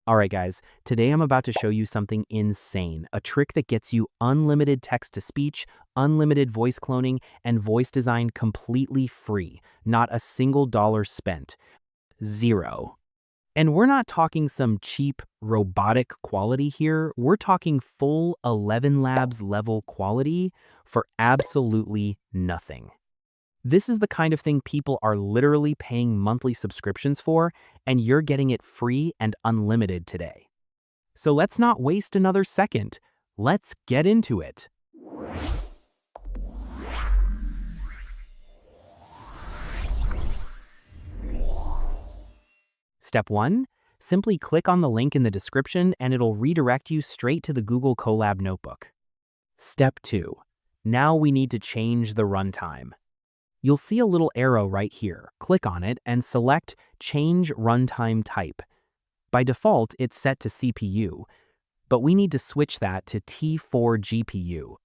Alright guys, today I'm about to show you something insane, a trick that gets you unlimited text-to-speech, unlimited voice cloning, and voice design completely free. Not a single dollar spent. Zero. And we're not talking some cheap, robotic quality here, we're talking full ElevenLabs level quality for absolutely nothing. This is the kind of thing people are literally paying monthly subscriptions for, and you're getting it free and unlimited today. So let's not waste another second. Let's get into it. Step 1. Simply click on the link in the description and it'll redirect you straight to the Google Colab notebook. Step 2. Now we need to change the runtime. You'll see a little arrow right here. Click on it and select Change Runtime Type. By default, it's set to CPU, but we need to switch that to T4 GPU.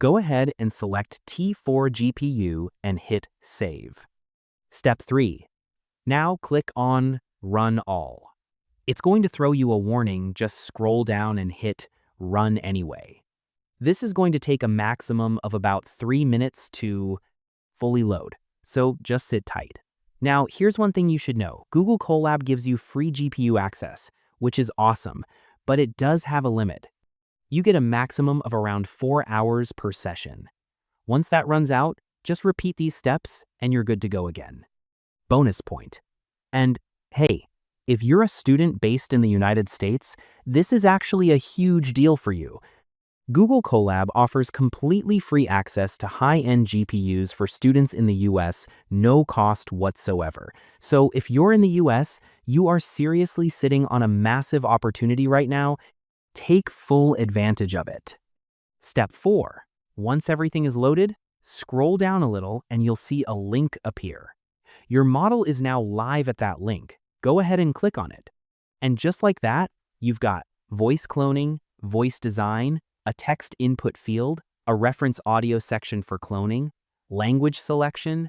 Go ahead and select T4 GPU and hit Save. Step 3. Now click on Run All. It's going to throw you a warning, just scroll down and hit Run Anyway. This is going to take a maximum of about 3 minutes to fully load, so just sit tight. Now, here's one thing you should know. Google Colab gives you free GPU access, which is awesome, but it does have a limit. You get a maximum of around 4 hours per session. Once that runs out, just repeat these steps and you're good to go again. Bonus point. And hey, if you're a student based in the United States, this is actually a huge deal for you. Google Colab offers completely free access to high-end GPUs for students in the US, no cost whatsoever. So if you're in the US, you are seriously sitting on a massive opportunity right now. Take full advantage of it. Step 4. Once everything is loaded, scroll down a little and you'll see a link appear. Your model is now live at that link. Go ahead and click on it. And just like that, you've got voice cloning, voice design, a text input field, a reference audio section for cloning, language selection,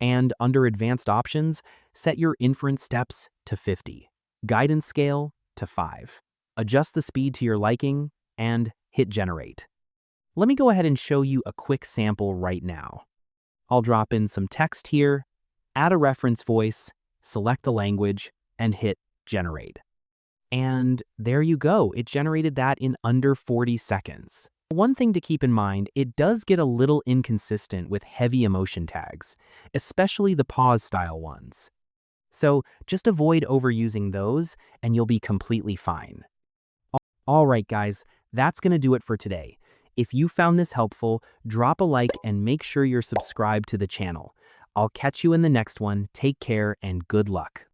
and under advanced options, set your inference steps to 50, guidance scale to 5. Adjust the speed to your liking, and hit generate. Let me go ahead and show you a quick sample right now. I'll drop in some text here, add a reference voice, select the language, and hit generate. And there you go, it generated that in under 40 seconds. One thing to keep in mind, it does get a little inconsistent with heavy emotion tags, especially the pause style ones. So just avoid overusing those and you'll be completely fine. Alright guys, that's gonna do it for today. If you found this helpful, drop a like and make sure you're subscribed to the channel. I'll catch you in the next one, take care and good luck.